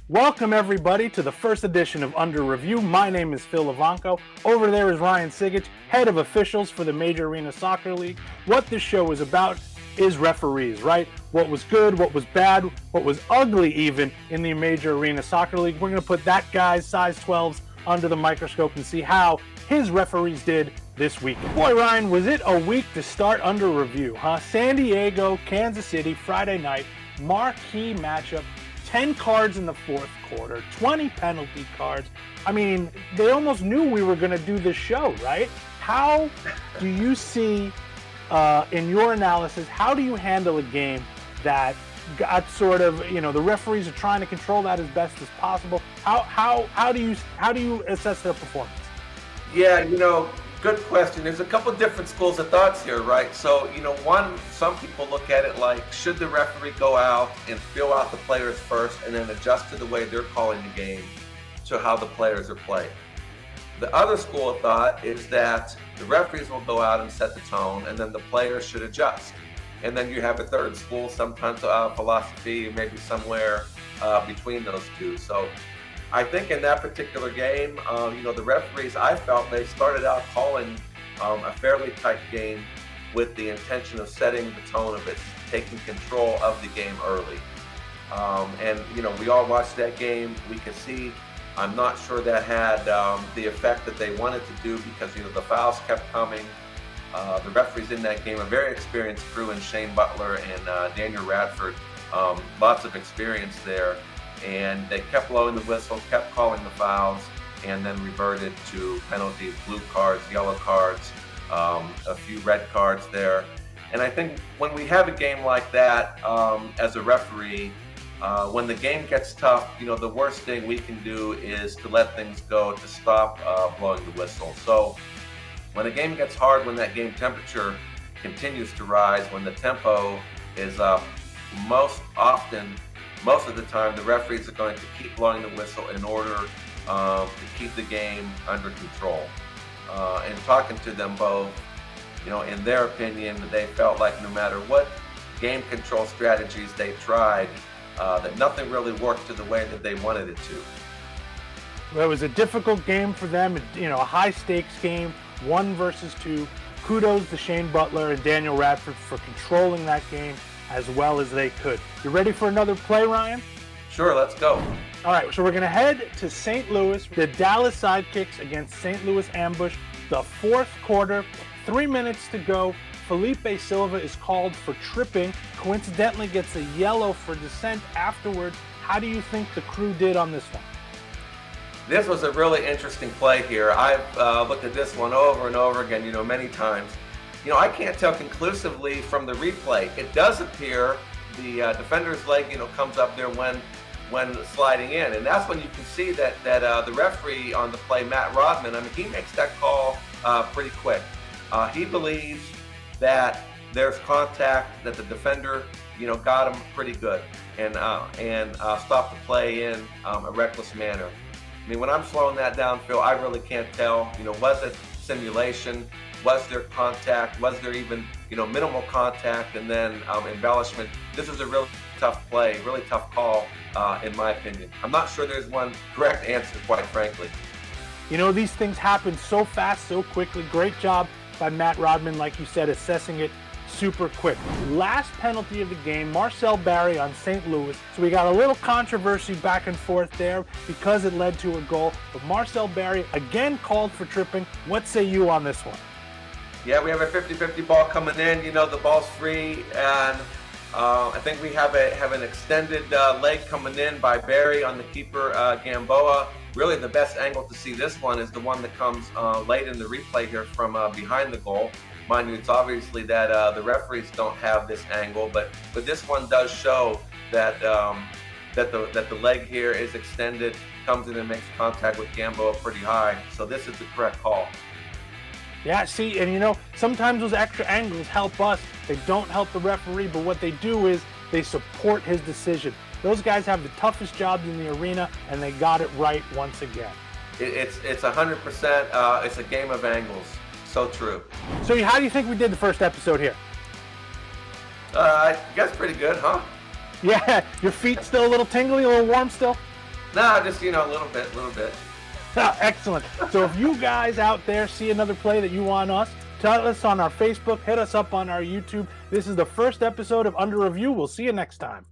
Welcome, everybody, to the first edition of Under Review. My name is Phil Ivanko. Over there is Ryan Cigich, head of officials for the Major Arena Soccer League. What this show is about is referees, right? What was good, what was bad, what was ugly even in the Major Arena Soccer League. We're going to put that guy's size 12s under the microscope and see how his referees did this weekend. Boy, Ryan, was it a week to start Under Review, huh? San Diego, Kansas City, Friday night, marquee matchup. 10 cards in the fourth quarter, 20 penalty cards. I mean, they almost knew we were going to do this show, right? How do you see, in your analysis, how do you handle a game that got sort of, the referees are trying to control that as best as possible? How do you assess their performance? Yeah, good question. There's a couple different schools of thoughts here, right? So, some people look at it like, should the referee go out and feel out the players first and then adjust to the way they're calling the game to how the players are playing? The other school of thought is that the referees will go out and set the tone and then the players should adjust. And then you have a third school, sometimes philosophy, maybe somewhere between those two. So I think in that particular game, the referees, I felt they started out calling a fairly tight game with the intention of setting the tone of it, taking control of the game early. We all watched that game. We could see, I'm not sure that had the effect that they wanted to do because, the fouls kept coming. The referees in that game, a very experienced crew in Shane Butler and Daniel Radford, lots of experience there. And they kept blowing the whistle, kept calling the fouls, and then reverted to penalties, blue cards, yellow cards, a few red cards there. And I think when we have a game like that, as a referee, when the game gets tough, the worst thing we can do is to let things go, to stop blowing the whistle. So when a game gets hard, when that game temperature continues to rise, when the tempo is up, most of the time, the referees are going to keep blowing the whistle in order to keep the game under control. And talking to them both, in their opinion, they felt like no matter what game control strategies they tried, that nothing really worked to the way that they wanted it to. Well, it was a difficult game for them, a high-stakes game, 1 versus 2. Kudos to Shane Butler and Daniel Radford for controlling that game as well as they could. You ready for another play, Ryan? Sure, let's go. All right, so we're going to head to St. Louis. The Dallas Sidekicks against St. Louis Ambush. The fourth quarter, 3 minutes to go. Felipe Silva is called for tripping. Coincidentally gets a yellow for dissent afterwards. How do you think the crew did on this one? This was a really interesting play here. I've looked at this one over and over again, many times. I can't tell conclusively from the replay. It does appear the defender's leg, comes up there when sliding in, and that's when you can see that the referee on the play, Matt Rodman, he makes that call pretty quick. He believes that there's contact, that the defender, got him pretty good, and stopped the play in a reckless manner. When I'm slowing that down, Phil, I really can't tell. Was it simulation? Was there contact? Was there even, minimal contact and then embellishment? This is a really tough play, really tough call, in my opinion. I'm not sure there's one correct answer, quite frankly. These things happen so fast, so quickly. Great job by Matt Rodman, like you said, assessing it super quick. Last penalty of the game, Marcel Barry on St. Louis. So we got a little controversy back and forth there because it led to a goal. But Marcel Barry again called for tripping. What say you on this one? Yeah, we have a 50-50 ball coming in. The ball's free, and I think we have an extended leg coming in by Barry on the keeper, Gamboa. Really, the best angle to see this one is the one that comes late in the replay here from behind the goal. Mind you, it's obviously that the referees don't have this angle, but this one does show that that the leg here is extended, comes in and makes contact with Gamboa pretty high. So this is the correct call. Yeah, see, and sometimes those extra angles help us. They don't help the referee, but what they do is they support his decision. Those guys have the toughest jobs in the arena, and they got it right once again. It's 100%. It's a game of angles. So true. So how do you think we did the first episode here? I guess pretty good, huh? Yeah, your feet still a little tingly, a little warm still? No, just a little bit. Excellent. So if you guys out there see another play that you want us, tell us on our Facebook, hit us up on our YouTube. This is the first episode of Under Review. We'll see you next time.